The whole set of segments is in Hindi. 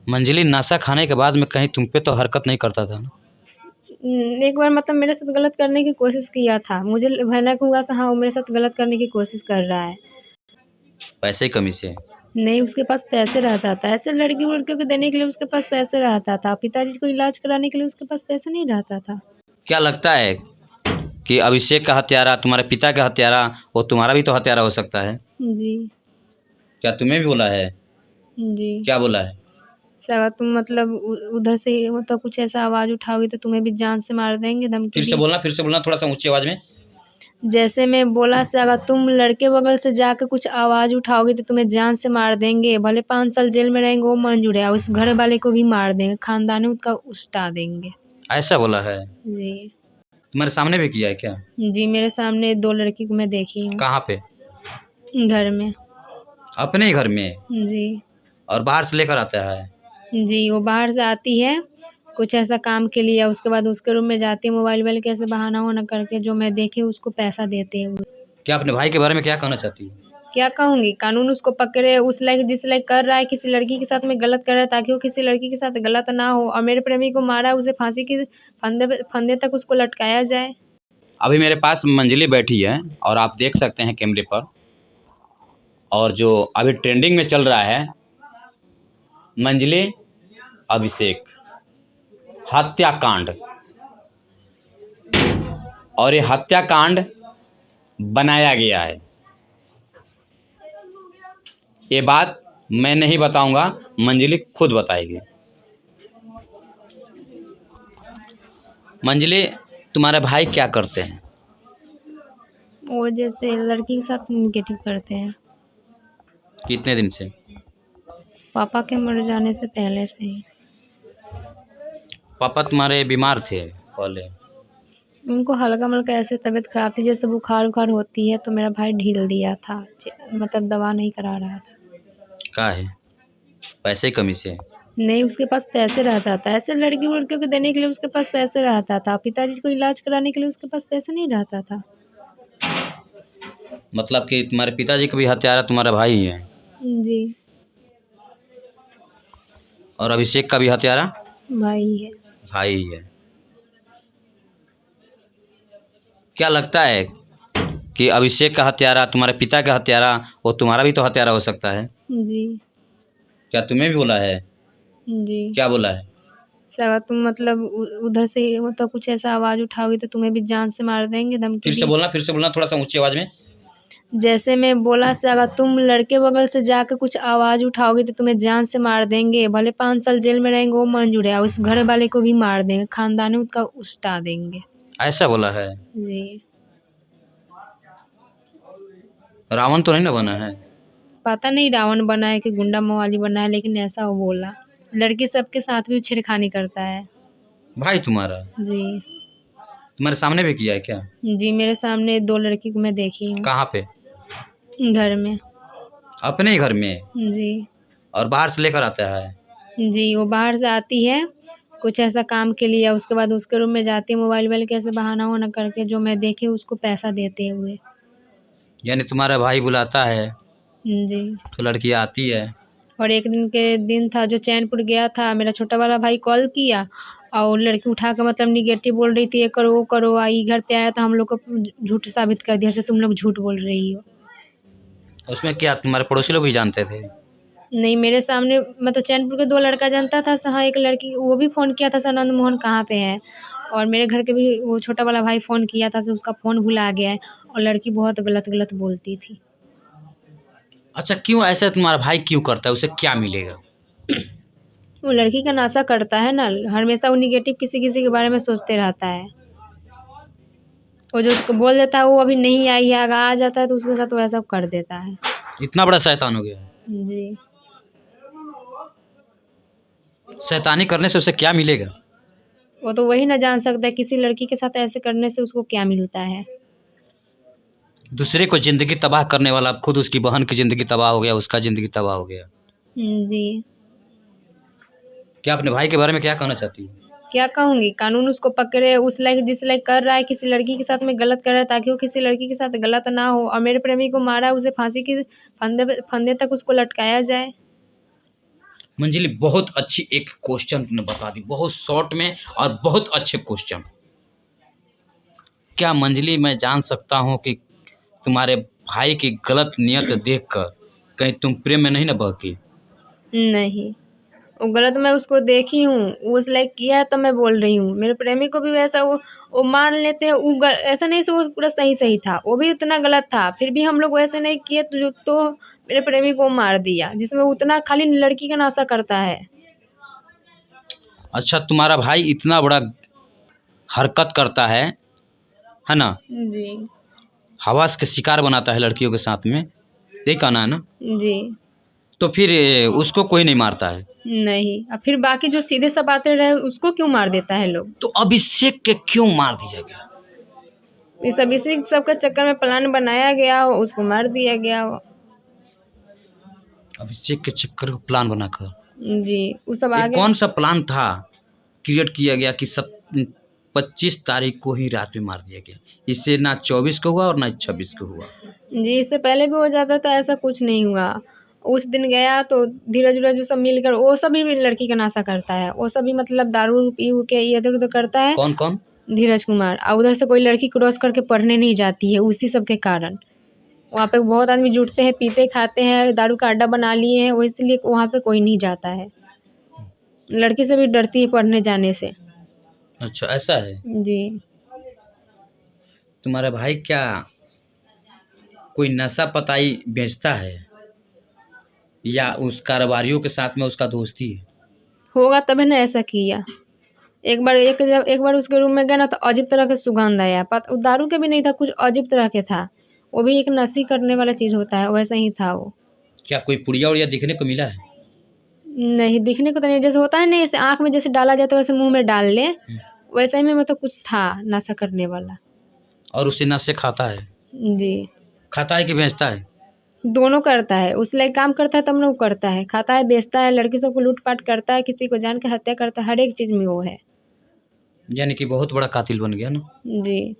मंजली, नशा खाने के बाद में कहीं तुम पे तो हरकत नहीं करता था ना? एक बार मतलब मेरे साथ गलत करने की कोशिश किया था। मुझे भनक हुआ सा हाँ, वो मेरे साथ गलत करने की कोशिश कर रहा है। पैसे की कमी से? नहीं, उसके पास पैसे रहता था। ऐसे लड़की-वड़कियों को देने के लिए उसके पास पैसे रहता था। पिताजी को इलाज कराने के लिए उसके पास पैसे नहीं रहता था। क्या लगता है कि अभिषेक का हत्यारा, तुम्हारे पिता का हत्यारा, वो तुम्हारा भी तो हत्यारा हो सकता है? जी, क्या तुम्हें भी बोला है? जी। क्या बोला है? अगर तुम मतलब उधर से मतलब कुछ ऐसा आवाज़ उठाओगी तो तुम्हें भी जान से मार देंगे, धमकी दी। फिर से बोलना थोड़ा सा ऊंची आवाज में। जैसे मैं बोला से अगर तुम लड़के बगल से जाकर कुछ आवाज़ उठाओगी तो तुम्हें जान से मार देंगे। भले 5 साल जेल में रहेंगे वो मंज़ूर है, उस घर वाले को भी मार देंगे, खानदानी उसका उष्टा देंगे। ऐसा बोला है? जी। तुम्हारे सामने भी किया है क्या? जी, मेरे सामने 2 लड़की को मैं देखी हूँ, कहाँ पे? घर में। अपने ही घर में? जी। और बाहर से लेकर आता है? जी, वो बाहर से आती है, कुछ ऐसा काम के लिए, उसके बाद उसके रूम में जाती है मोबाइल-वोबाइल के ऐसे बहाना-वहाना करके, जो मैं देखी उसको पैसा देते हुए। क्या अपने भाई के बारे में क्या कहना चाहती है? क्या कहूँगी, कानून उसको पकड़े, उस लायक जिस लायक कर रहा है, किसी लड़की के साथ में गलत कर रहा है ताकि वो किसी लड़की के साथ गलत ना हो, और मेरे प्रेमी को मारा, उसे फांसी की फंदे तक उसको लटकाया जाए। अभी मेरे पास मंजली बैठी है और आप देख सकते हैं कैमरे पर। और जो अभी ट्रेंडिंग में चल रहा है, मंजली अभिषेक हत्याकांड। और ये हत्याकांड बनाया गया है। ये बात मैं नहीं बताऊंगा, मंजली खुद बताएगी। मंजली, तुम्हारे भाई क्या करते हैं? वो जैसे लड़की के साथ निगेटिव करते हैं, कितने दिन से? पापा के मर जाने से पहले से ही। पापा तुम्हारे बीमार थे पहले? उनको हल्का-मल्का ऐसे तबीयत खराब थी, जैसे बुखार-वुखार होती है तो मेरा भाई ढील दिया था, मतलब दवा नहीं करा रहा था। का है? पैसे की कमी से? नहीं, उसके पास पैसे रहता था। ऐसे लड़की-वड़कियों को देने के लिए उसके पास पैसे रहता था। पिताजी को इलाज कराने के लिए उसके पास पैसे नहीं रहता था। मतलब कि तुम्हारे पिताजी का भी हत्यारा तुम्हारा भाई ही है? जी, और अभिषेक का भी हत्यारा भाई है। भाई ही है। क्या लगता है कि अभिषेक का हत्यारा, तुम्हारे पिता का हत्यारा, वो तुम्हारा भी तो हत्यारा हो सकता है? जी, क्या तुम्हें भी बोला है? जी। क्या बोला है? अगर तुम मतलब उधर से मतलब कुछ ऐसा आवाज़ उठाओगी तो तुम्हें भी जान से मार देंगे, धमकी दी। फिर से बोलना थोड़ा सा ऊंची आवाज में। जैसे मैं बोला से अगर तुम लड़के बगल से जाकर कुछ आवाज़ उठाओगी तो तुम्हें जान से मार देंगे। भले 5 साल जेल में रहेंगे वो मंज़ूर है, उस घर वाले को भी मार देंगे, खानदानी उसका उष्टा देंगे। ऐसा बोला है? जी। रावण तो नहीं ना बना है? पता नहीं रावण बना है कि गुंडा मवाली बना है, लेकिन ऐसा वो बोला। लड़की सबके साथ भी छेड़खानी करता है। भाई तुम्हारा? जी। तुम्हारे सामने भी किया है क्या? जी, मेरे सामने 2 लड़की को मैं देखी हूँ, कहाँ पे? घर में। अपने ही घर में? जी। और बाहर से लेकर आता है? जी, वो बाहर से आती है, कुछ ऐसा काम के लिए, उसके बाद उसके रूम में जाती है मोबाइल-वोबाइल के ऐसे बहाना-वहाना करके, जो मैं देखी उसको पैसा देते हुए। यानी तुम्हारा भाई बुलाता है जी। तो लड़की आती है? और एक दिन था जो चैनपुर गया था, मेरा छोटा वाला भाई कॉल किया और लड़की उठा के मतलब निगेटिव बोल रही थी, ये करो, वो करो, आई घर पे आया तो हम लोग को झूठ साबित कर दिया, ऐसे तुम लोग झूठ बोल रही हो। उसमें क्या तुम्हारे पड़ोसी लोग भी जानते थे? नहीं, मेरे सामने मतलब चैनपुर के 2 लड़का जानता था हाँ, एक लड़की वो भी फ़ोन किया था सर, नंद मोहन कहाँ पे है? और मेरे घर के भी वो छोटा वाला भाई फ़ोन किया था, उसका फ़ोन भुला गया है, और लड़की बहुत गलत-गलत बोलती थी। अच्छा, क्यों ऐसा तुम्हारा भाई क्यों करता है? उसे क्या मिलेगा? वो लड़की का नशा करता है ना, हमेशा वो नेगेटिव किसी-किसी के बारे में सोचते रहता है। वो जो उसको बोल देता है वो अभी नहीं आई है, अगर आ जाता है तो उसके साथ वैसा कर देता है। इतना बड़ा शैतान हो गया है? जी। शैतानी करने से उसे क्या मिलेगा? वो तो वही ना जान सकता है किसी लड़की के साथ ऐसे करने से उसको क्या मिलता है। दूसरे को ज़िंदगी तबाह करने वाला खुद उसकी बहन की ज़िंदगी तबाह हो गया, उसका ज़िंदगी तबाह हो गया। जी। क्या अपने भाई के बारे में क्या कहना चाहती है? क्या कहूँगी, कानून उसको पकड़े, उस लायक जिस लायक कर रहा है, किसी लड़की के साथ में गलत कर रहा है ताकि वो किसी लड़की के साथ गलत ना हो, और मेरे प्रेमी को मारा, उसे फांसी की फंदे तक उसको लटकाया जाए। मंजलि बहुत अच्छी एक क्वेश्चन तुमने बता दी, बहुत शॉर्ट में और बहुत अच्छे क्वेश्चन। क्या मंजलि मैं जान सकता हूँ कि तुम्हारे भाई की गलत नियत देखकर कहीं तुम प्रेम में नहीं ना बहकी? नहीं, वो गलत मैं उसको देखी हूँ, वो उस लायक किया है तो मैं बोल रही हूँ। मेरे प्रेमी को भी वैसा वो मान लेते हैं, ऐसा नहीं से वो पूरा सही था, वो भी उतना गलत था, फिर भी हम लोग वैसे नहीं किए तो मेरे प्रेमी को मार दिया, जिसमें उतना खाली लड़की का नाशा करता है। अच्छा, तुम्हारा भाई इतना बड़ा हरकत करता है ना, जी। हवस के शिकार बनाता है लड़कियों के साथ में, यही कहना है ना? जी। तो फिर उसको कोई नहीं मारता है? नहीं, अब फिर बाकी जो सीधे सब आते रहे उसको क्यों मार देता है लोग? तो अभिषेक के क्यों मार दिया गया? इसी सब का चक्कर में प्लान बनाया गया, उसको मार दिया गया। अभिषेक के चक्कर में प्लान बनाकर? जी, वो सब ये आगे। कौन सा प्लान था क्रिएट किया गया कि सब 25 तारीख को ही रात में मार दिया गया? इससे ना 24 को हुआ और ना 26 को हुआ। जी, इससे पहले भी हो जाता था, ऐसा कुछ नहीं हुआ। उस दिन गया तो धीरज उरज सब मिलकर वो सभी भी लड़की का नाशा करता है, वो सभी मतलब दारू पी उ के इधर उधर करता है। कौन कौन? धीरज कुमार, और उधर से कोई लड़की क्रॉस करके पढ़ने नहीं जाती है उसी सब के कारण। वहाँ पे बहुत आदमी जुटते हैं, पीते खाते हैं, दारू का अड्डा बना लिए हैं, वो इसलिए वहाँ पे कोई नहीं जाता है। लड़की से भी डरती है पढ़ने जाने से। अच्छा, ऐसा है? जी। तुम्हारा भाई क्या कोई नशा पताई बेचता है या उस कारोबारियों के साथ में उसका दोस्ती है? होगा तभी ना ऐसा किया। एक बार उसके रूम में गए ना तो अजीब तरह का सुगंध आया, दारू के भी नहीं था, कुछ अजीब तरह के था। वो भी एक नशे करने वाला चीज होता है, वैसा ही था वो। क्या कोई पुड़िया उड़िया दिखने को मिला है? नहीं, दिखने को तो नहीं, जैसे होता है नहीं, ऐसे आँख में जैसे डाला जाता है वैसे मुँह में डाल ले, वैसे ही में मतलब कुछ था नशा करने वाला। और उसे नशे खाता है? जी। खाता है कि बेचता है? दोनों करता है, उस लायक काम करता है तब ना वो करता है, खाता है, बेचता है, लड़की सबको लूट-पाट करता है, किसी को जान के हत्या करता है, हर एक चीज़ में वो है। यानी कि बहुत बड़ा कातिल बन गया ना? जी।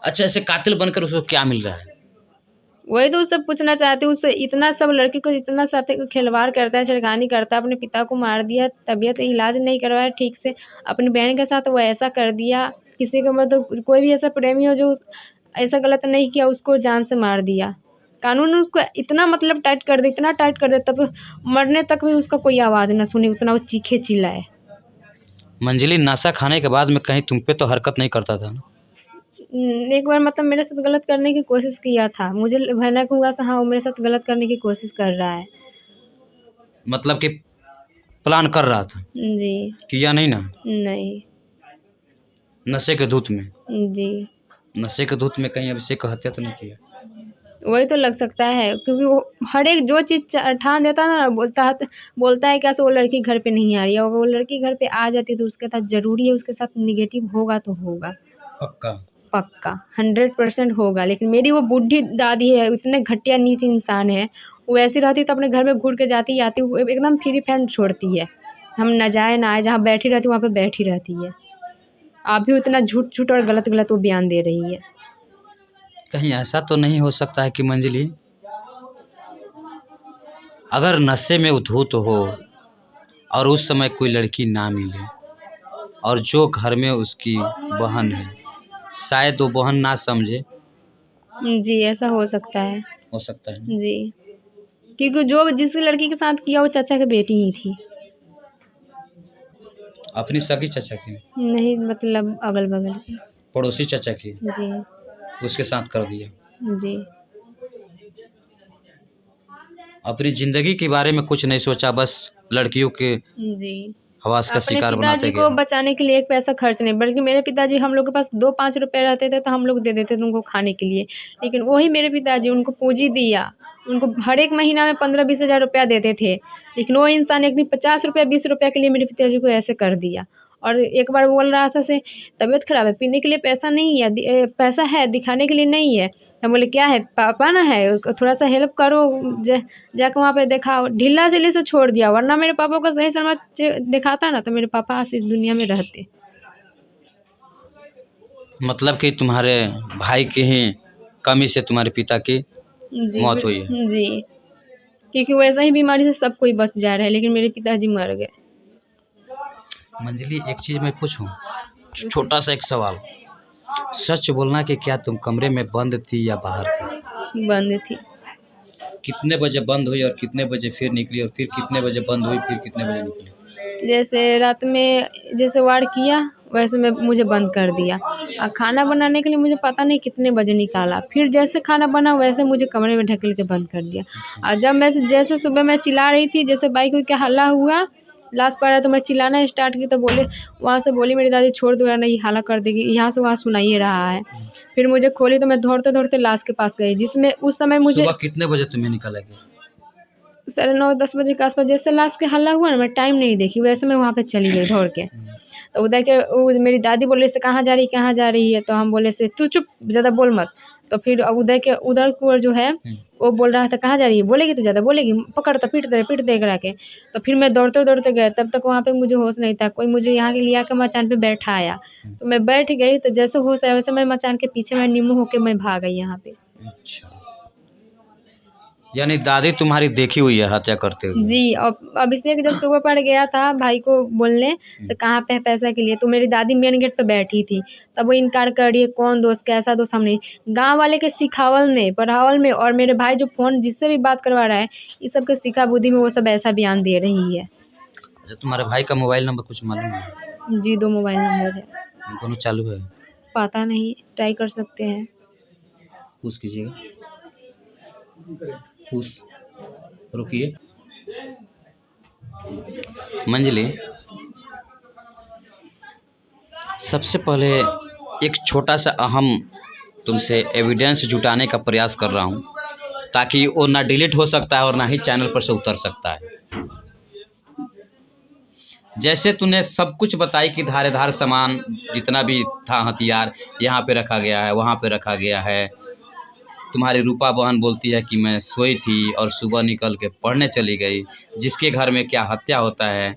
अच्छा, ऐसे कातिल बनकर उसको क्या मिल रहा है? वही तो उससे पूछना चाहती हूँ, उससे इतना सब लड़की को इतना साथ खिलवाड़ करता है, छेड़खानी करता है, अपने पिता को मार दिया, तबीयत इलाज नहीं करवाया ठीक से, अपनी बहन के साथ वो ऐसा कर दिया, किसी को मतलब कोई भी ऐसा प्रेमी हो जो ऐसा गलत नहीं किया उसको जान से मार दिया। कानून ने उसको इतना मतलब टाइट कर दे, इतना टाइट कर दे, तब मरने तक भी उसका कोई आवाज़ ना सुनी, उतना वो चीखे चिल्लाए। मंजलि, नशा खाने के बाद में कहीं तुम पे तो हरकत नहीं करता था ना? एक बार मतलब मेरे साथ गलत करने की कोशिश किया था, मुझे भनक हुआ हाँ वो मेरे साथ गलत करने की कोशिश कर रहा है। मतलब कि प्लान कर रहा था? जी। किया नहीं ना? नहीं। नशे के धुत में? जी। नशे के धुत में कहीं अभिषेक का हत्या तो नहीं किया? वही तो लग सकता है, क्योंकि वो हर एक जो चीज़ ठान देता है ना, बोलता है कैसे वो लड़की घर पे नहीं आ रही है, अगर वो लड़की घर पे आ जाती है तो उसके साथ ज़रूरी है, उसके साथ नेगेटिव होगा तो होगा। पक्का? पक्का 100% होगा। लेकिन मेरी वो बूढ़ी दादी है, इतने घटिया नीच इंसान है, वो ऐसी रहती तो अपने घर में घुर के जाती आती, वो एकदम फ्री हैंड छोड़ती है, हम ना जाए ना आए, जहाँ बैठी रहती वहाँ पे बैठी रहती है। आप भी उतना झूठ झूठ और गलत गलत वो बयान दे रही है। कहीं ऐसा तो नहीं हो सकता है कि मंजलि अगर नशे में धुत हो और उस समय कोई लड़की ना मिले और जो घर में उसकी बहन है, शायद वो बहन ना समझे? जी, ऐसा हो सकता है। हो सकता है ना? जी, क्योंकि जो जिस लड़की के साथ किया वो चाचा की बेटी ही थी। अपनी सगी चाचा की? नहीं, मतलब अगल-बगल की। पड़ोसी चाचा की? जी। उसके साथ कर दिया? जी। अपनी ज़िंदगी के बारे में कुछ नहीं सोचा, बस लड़कियों के जी। हवास का अपने शिकार पिताजी बनाते को गया। बचाने के लिए एक पैसा खर्च नहीं, बल्कि मेरे पिताजी, हम लोग के पास 2-5 रुपए रहते थे तो हम लोग दे देते थे उनको खाने के लिए। लेकिन वही मेरे पिताजी उनको पूँजी दिया, उनको हर एक महीना में 15-20 हज़ार रुपया देते थे। लेकिन वो इंसान एक दिन 50 रुपया 20 रुपया के लिए मेरे पिताजी को ऐसे कर दिया। और एक बार बोल रहा था से तबीयत ख़राब है, पीने के लिए पैसा नहीं है, पैसा है दिखाने के लिए नहीं है। हम बोले क्या है? पापा ना है, थोड़ा-सा हेल्प करो, जाके वहाँ पे दिखाओ। ढीला-सिल्ली से छोड़ दिया, वरना मेरे पापा को सही सलामत दिखाता ना तो मेरे पापा आज इस दुनिया में रहते। मतलब कि तुम्हारे भाई की ही कमी से तुम्हारे पिता की जी, मौत हुई है? जी। क्योंकि वैसा ही बीमारी से सब कोई बच जा रहा है, लेकिन मेरे पिताजी मर गए। मंजली, एक चीज़ मैं पूछूं, छोटा सा एक सवाल, सच बोलना कि क्या तुम कमरे में बंद थी या बाहर थी? बंद थी। कितने बजे बंद हुई और कितने बजे फिर निकली, और फिर कितने बजे बंद हुई फिर कितने बजे निकली? जैसे रात में जैसे वार किया वैसे में मुझे बंद कर दिया, और खाना बनाने के लिए मुझे पता नहीं कितने बजे निकाला, फिर जैसे खाना बना वैसे मुझे कमरे में ढकेल के बंद कर दिया। और जब मैं जैसे सुबह मैं चिल्ला रही थी, जैसे बाइक वाइक का हल्ला हुआ, लाश पड़ा, तो मैं चिल्लाना स्टार्ट की, तो बोले वहाँ से बोली मेरी दादी, छोड़ दो यार, नहीं हाला कर देगी, यहाँ से वहाँ सुनाइए रहा है। फिर मुझे खोली तो मैं दौड़ते दौड़ते लाश के पास गई, जिसमें उस समय मुझे सुबह कितने बजे तुम्हें निकाला गया? 9:30 बजे के आसपास। जैसे लाश के हल्ला हुआ ना, मैं टाइम नहीं देखी, वैसे मैं वहाँ पे चली गई दौड़ के। तो उधर के मेरी दादी बोले से कहाँ जा रही है, तो हम बोले से तू चुप, ज़्यादा बोल मत। तो फिर उधर को जो है वो बोल रहा था कहाँ जा रही है, बोलेगी तो ज़्यादा बोलेगी, पकड़, तो पीट दे करा के। तो फिर मैं दौड़ते दौड़ते गए, तब तक वहाँ पे मुझे होश नहीं था, कोई मुझे यहाँ के लिया के मचान पे बैठाया। तो मैं बैठ गई, तो जैसे होश आया वैसे मैं मचान के पीछे मैं नीमू होके मैं भाग गई यहाँ पे। अच्छा, यानी दादी तुम्हारी देखी हुई है हत्या करते हुए? जी। और अभिषेक जब सुबह पड़ गया था भाई को बोलने से कहाँ पे है पैसा के लिए, तो मेरी दादी मेन गेट पे बैठी थी, तब वो इनकार कर रही है, कौन दोस्त, कैसा दोस्त, हम नहीं। गाँव वाले के सिखावल में, पढ़ावल में, और मेरे भाई जो फ़ोन जिससे भी बात करवा रहा है, इस सब के सिखा बुद्धि में वो सब ऐसा बयान दे रही है। अच्छा, तुम्हारे भाई का मोबाइल नंबर कुछ मालूम है? जी, 2 मोबाइल नंबर है। दोनों चालू है? पता नहीं, ट्राई कर सकते हैं। पूछ कीजिएगा, पूछ, रुकिए। मंजली, सबसे पहले एक छोटा सा अहम तुमसे एविडेंस जुटाने का प्रयास कर रहा हूँ, ताकि वो ना डिलीट हो सकता है और ना ही चैनल पर से उतर सकता है। जैसे तूने सब कुछ बताई कि धारेदार सामान जितना भी था, हथियार यहाँ पे रखा गया है, वहाँ पे रखा गया है। तुम्हारी रूपा बहन बोलती है कि मैं सोई थी और सुबह निकल के पढ़ने चली गई। जिसके घर में क्या हत्या होता है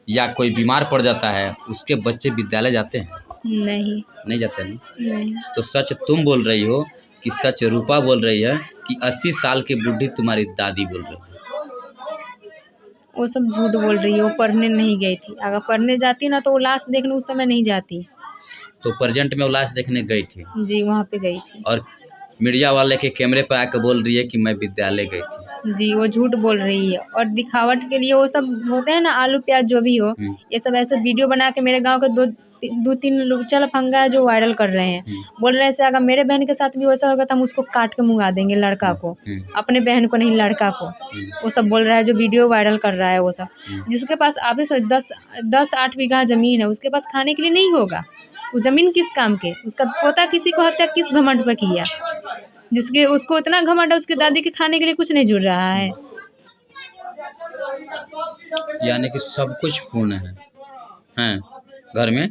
या कोई बीमार पड़ जाता है, उसके बच्चे विद्यालय जाते हैं? नहीं। नहीं जाते हैं। नहीं। तो सच तुम बोल रही हो कि सच रूपा बोल रही है कि 80 साल की बुढ़ी तुम्हारी दादी बोल रही है? वो सब झूठ बोल रही है, वो पढ़ने नहीं गई थी। अगर पढ़ने जाती ना तो वो लाश देखने उस समय नहीं जाती। तो प्रेजेंट में वो लाश देखने गई थी? जी, वहाँ पे गई थी। और मीडिया वाले के कैमरे पर आकर बोल रही है कि मैं विद्यालय गई थी? जी, वो झूठ बोल रही है, और दिखावट के लिए वो सब होते हैं ना, आलू प्याज जो भी हो, ये सब ऐसे वीडियो बना के मेरे गांव के 2-3 लोग चल फंगा है जो वायरल कर रहे हैं। बोल रहे हैं ऐसे अगर मेरे बहन के साथ भी वैसा होगा तो हम उसको काट के मुंगा देंगे, लड़का को, अपने बहन को नहीं, लड़का को। वो सब बोल रहा है जो वीडियो वायरल कर रहा है वो सब। जिसके पास आप ही सोच 10-8 बीघा ज़मीन है, उसके पास खाने के लिए नहीं होगा, तो ज़मीन किस काम के? उसका पोता किसी को हत्या किस घमंड पे किया, जिसके उसको इतना घमंड है, उसके दादी के खाने के लिए कुछ नहीं जुड़ रहा है। यानी कि सब कुछ पूर्ण है, हैं? घर में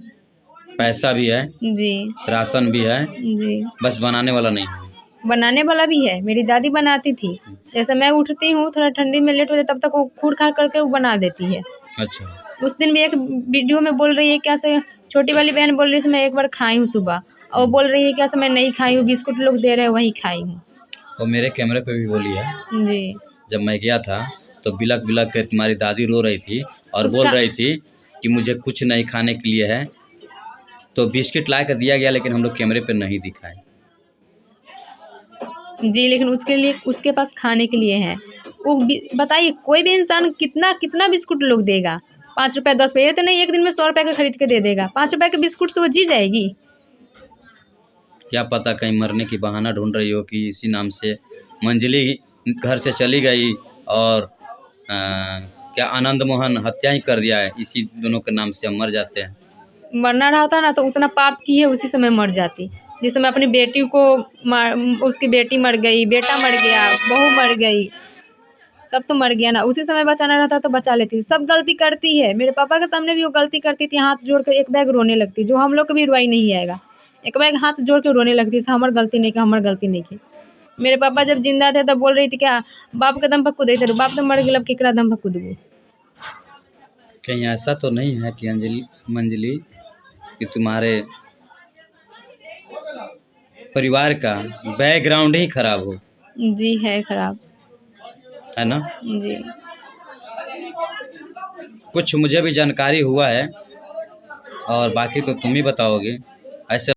पैसा भी है, जी। राशन भी है, जी। बस बनाने वाला नहीं है। बनाने वाला भी है, मेरी दादी बनाती थी। जैसे मैं उठती हूँ थोड़ा ठंडी में लेट हो जाए, तब तक वो खूड़-खाड़ करके वो बना देती है। अच्छा। उस दिन भी एक वीडियो में बोल रही है क्या से, छोटी वाली बहन बोल रही है मैं एक बार खाई हूँ सुबह, और वो बोल रही है क्या से मैं नहीं खाई हूँ, बिस्कुट लोग दे रहे हैं वही खाई हूँ। और मेरे कैमरे पे भी बोली है। जी। जब मैं गया था तो बिलक-बिलक के तुम्हारी दादी रो रही थी और बोल रही थी कि मुझे कुछ नहीं खाने के लिए है। तो बिस्किट ला कर दिया गया, लेकिन हम लोग कैमरे पे नहीं दिखाए। जी, लेकिन उसके लिए उसके पास खाने के लिए है। वो बताइए कोई भी इंसान कितना बिस्कुट लोग देगा? 5 रुपए 10 रुपए, ये तो नहीं एक दिन में 100 रुपए का खरीद के दे देगा। 5 रुपए के बिस्कुट से वो जी जाएगी? क्या पता कहीं मरने की बहाना ढूंढ रही हो कि इसी नाम से मंजली घर से चली गई और क्या आनंद मोहन हत्या ही कर दिया है, इसी दोनों के नाम से हम मर जाते हैं। मरना रहता ना तो उतना पाप की है उसी समय मर जाती। जिस समय अपनी बेटी को उसकी बेटी मर गई, बेटा मर गया, बहू मर गई, सब तो मर गया ना, उसी समय बचाना रहता तो बचा लेती। सब गलती करती है, मेरे पापा के सामने भी वो गलती करती थी, हाथ जोड़ के एक बैग रोने लगती, जो हम लोग को भी रुआई नहीं आएगा। एक बैग हाथ जोड़ के रोने लगती, हमार गलती नहीं की, हमार गलती नहीं की। मेरे पापा जब जिंदा थे तब बोल रही थी क्या बाप के दम पर कूदे थे, बाप तो मर गया, अब केकरा दम पर कूदबू। कहीं ऐसा तो नहीं है कि मंजली कि तुम्हारे परिवार का बैकग्राउंड ही खराब हो? जी है खराब। है ना? जी। कुछ मुझे भी जानकारी हुआ है और बाकी तो तुम ही बताओगे। ऐसे